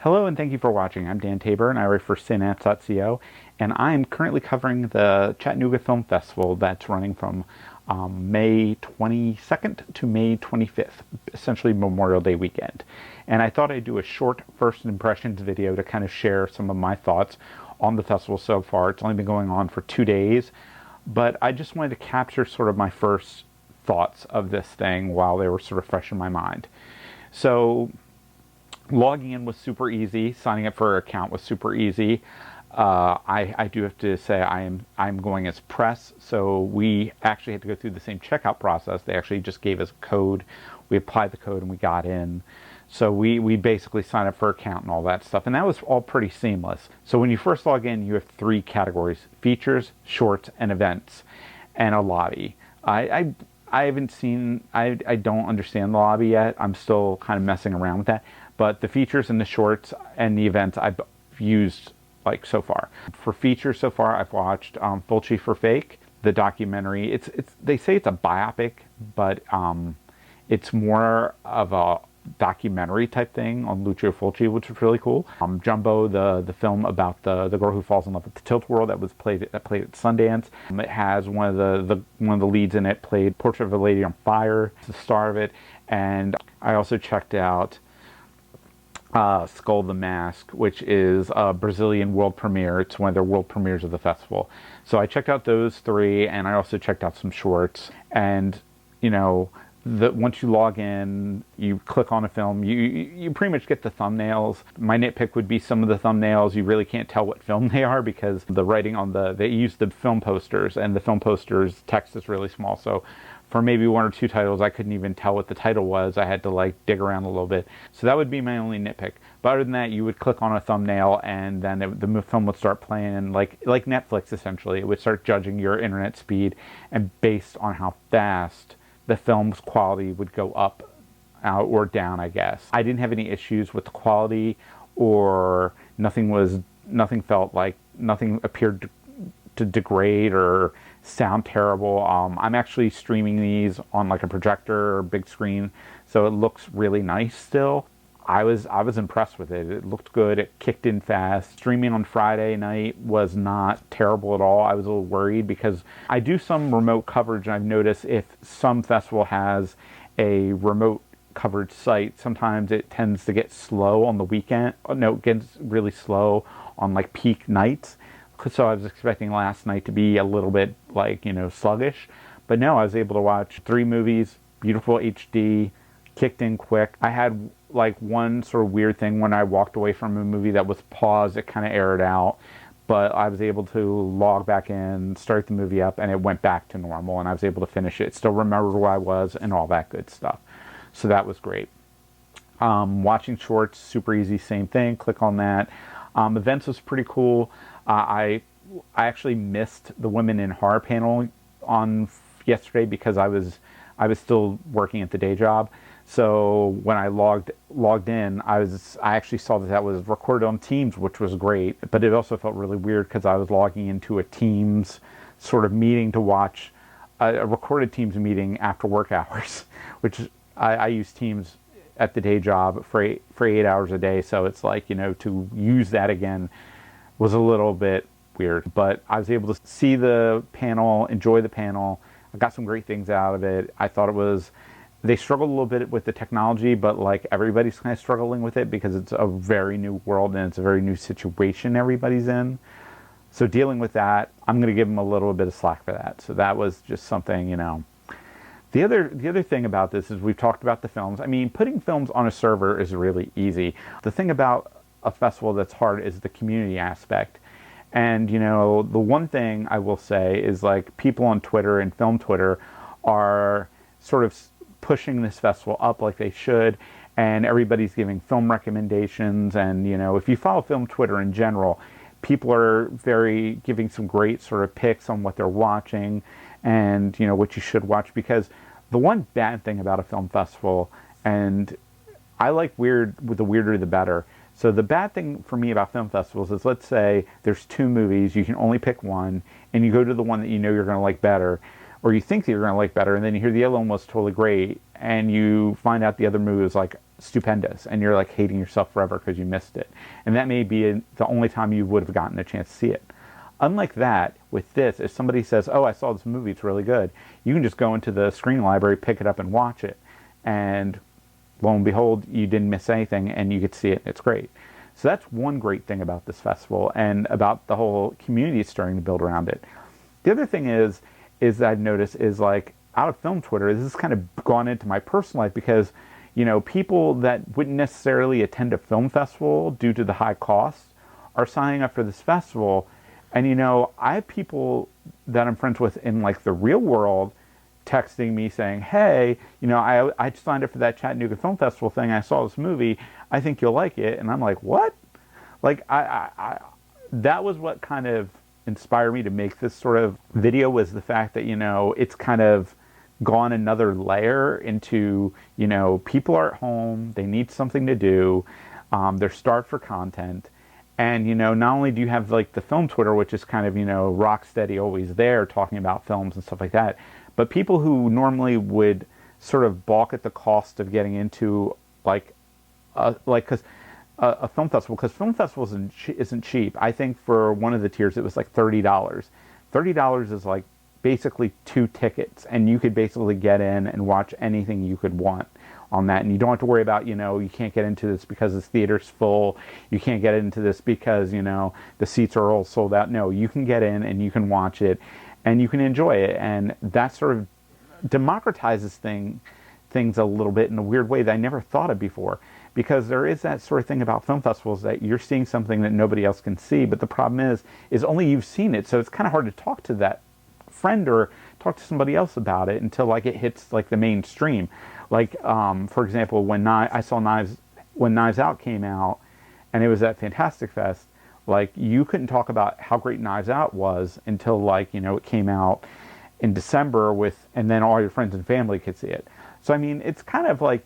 Hello and thank you for watching. I'm Dan Tabor and I write for Synapse.co, and I'm currently covering the Chattanooga Film Festival that's running from May 22nd to May 25th, essentially Memorial Day weekend. And I thought I'd do a short first impressions video to kind of share some of my thoughts on the festival so far. It's only been going on for 2 days, but I just wanted to capture sort of my first thoughts of this thing while they were sort of fresh in my mind. So logging in was super easy. Signing up for an account was super easy. I do have to say I'm going as press, so we actually had to go through the same checkout process. They actually just gave us a code. We applied the code and we got in. So we basically signed up for an account and all that stuff, and that was all pretty seamless. So when you first log in, you have 3 categories: features, shorts, and events, and a lobby. I haven't seen, I don't understand the lobby yet. I'm still kind of messing around with that. But the features and the shorts and the events I've used like so far. For features so far, I've watched Fulci for Fake, the documentary. It's they say it's a biopic, but it's more of a documentary type thing on Lucio Fulci, which is really cool. Jumbo, the film about the girl who falls in love with the Tilt-A-Whirl that played at Sundance. It has one of the leads in it played Portrait of a Lady on Fire. It's the star of it. And I also checked out Skull the Mask, which is a Brazilian world premiere. It's one of their world premieres of the festival. So I checked out those 3, and I also checked out some shorts. And you know, once you log in, you click on a film, you pretty much get the thumbnails. My nitpick would be some of the thumbnails, you really can't tell what film they are because the writing on they use the film posters, and the film posters text is really small. So for maybe 1 or 2 titles, I couldn't even tell what the title was. I had to like dig around a little bit. So that would be my only nitpick. But other than that, you would click on a thumbnail and then the film would start playing, and like Netflix essentially, it would start judging your internet speed, and based on how fast the film's quality would go up or down, I guess. I didn't have any issues with the quality, or nothing appeared to degrade or sound terrible. I'm actually streaming these on like a projector or big screen, so it looks really nice still. I was impressed with it. It looked good. It kicked in fast. Streaming on Friday night was not terrible at all. I was a little worried because I do some remote coverage, and I've noticed if some festival has a remote coverage site, sometimes it tends to get slow on the weekend. No, it gets really slow on like peak nights. So I was expecting last night to be a little bit like, sluggish. But no, I was able to watch 3 movies, beautiful HD, kicked in quick. I had like one sort of weird thing when I walked away from a movie that was paused. It kind of aired out, but I was able to log back in, start the movie up, and it went back to normal, and I was able to finish it. Still remember where I was and all that good stuff. So that was great. Watching shorts, super easy, same thing. Click on that. Events was pretty cool. I actually missed the Women in Horror panel on yesterday because I was still working at the day job. So when I logged in, I actually saw that was recorded on Teams, which was great. But it also felt really weird because I was logging into a Teams sort of meeting to watch a recorded Teams meeting after work hours, which I use Teams at the day job for 8 hours a day. So it's like, to use that again was a little bit weird. But I was able to see the panel, enjoy the panel. I got some great things out of it. I thought they struggled a little bit with the technology, but like everybody's kind of struggling with it because it's a very new world and it's a very new situation everybody's in. So dealing with that, I'm going to give them a little bit of slack for that. So that was just something, The other thing about this is we've talked about the films. I mean, putting films on a server is really easy. The thing about a festival that's hard is the community aspect. And, the one thing I will say is like people on Twitter and film Twitter are sort of pushing this festival up like they should, and everybody's giving film recommendations. And if you follow film Twitter in general, people are giving some great sort of picks on what they're watching and what you should watch. Because the one bad thing about a film festival, and I like the weirder the better. So the bad thing for me about film festivals is, let's say there's 2 movies, you can only pick one, and you go to the one that you're going to like better, or you think that you're going to like better, and then you hear the other one was totally great, and you find out the other movie was like stupendous, and you're like hating yourself forever because you missed it. And that may be the only time you would have gotten a chance to see it. Unlike that, with this, if somebody says, oh, I saw this movie, it's really good, you can just go into the screen library, pick it up, and watch it. And lo and behold, you didn't miss anything, and you get to see it, and it's great. So that's one great thing about this festival, and about the whole community starting to build around it. The other thing is that I've noticed is, like, out of film Twitter, this has kind of gone into my personal life, because, you know, people that wouldn't necessarily attend a film festival due to the high costs are signing up for this festival. And, you know, I have people that I'm friends with in, like, the real world texting me saying, hey, you know, I signed up for that Chattanooga Film Festival thing. I saw this movie. I think you'll like it. And I'm like, what? Like, that was what kind of inspired me to make this sort of video, was the fact that, you know, it's kind of gone another layer into, you know, people are at home. They need something to do. They're starved for content. And, you know, not only do you have, like, the film Twitter, which is kind of, you know, rock steady, always there, talking about films and stuff like that, but people who normally would sort of balk at the cost of getting into, like, because a film festival, because film festivals isn't cheap. I think for one of the tiers it was like $30. $30 is like basically 2 tickets, and you could basically get in and watch anything you could want on that. And you don't have to worry about, you know, you can't get into this because this theater's full. You can't get into this because, you know, the seats are all sold out. No, you can get in and you can watch it and you can enjoy it. And that sort of democratizes things a little bit in a weird way that I never thought of before. Because there is that sort of thing about film festivals that you're seeing something that nobody else can see, but the problem is only you've seen it. So it's kind of hard to talk to that friend or talk to somebody else about it until, like, it hits, like, the mainstream. Like, for example, when I saw Knives Out came out, and it was at Fantastic Fest, like, you couldn't talk about how great Knives Out was until, like, you know, it came out in December and then all your friends and family could see it. So, I mean, it's kind of like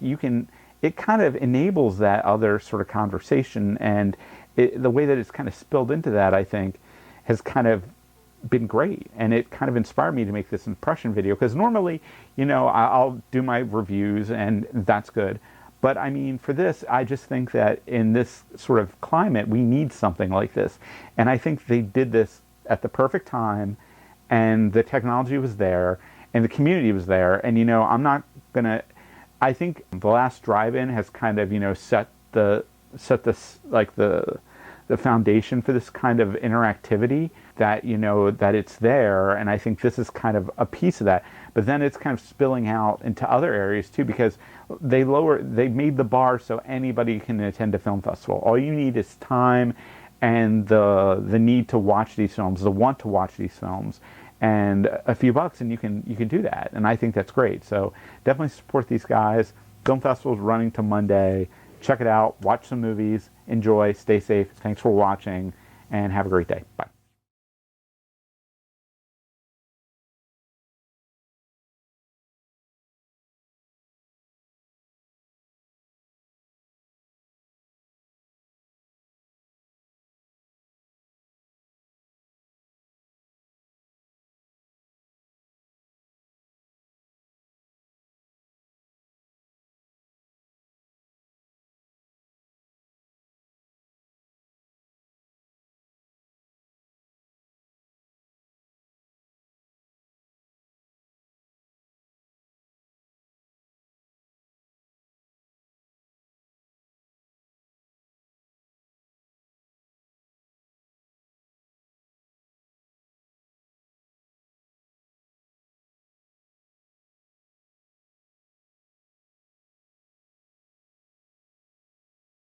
it kind of enables that other sort of conversation, and the way that it's kind of spilled into that, I think, has kind of been great, and it kind of inspired me to make this impression video, because normally, you know, I'll do my reviews and that's good, but I mean, for this, I just think that in this sort of climate, we need something like this, and I think they did this at the perfect time, and the technology was there, and the community was there, and, you know, I think the last drive-in has kind of, you know, set this, like, the foundation for this kind of interactivity, that, you know, that it's there, and I think this is kind of a piece of that. But then it's kind of spilling out into other areas too, because they made the bar so anybody can attend a film festival. All you need is time and the need to watch these films, the want to watch these films, and a few bucks, and you can do that. And I think that's great. So definitely support these guys. Film festival's running to Monday. Check it out. Watch some movies. Enjoy. Stay safe. Thanks for watching, and have a great day. Bye.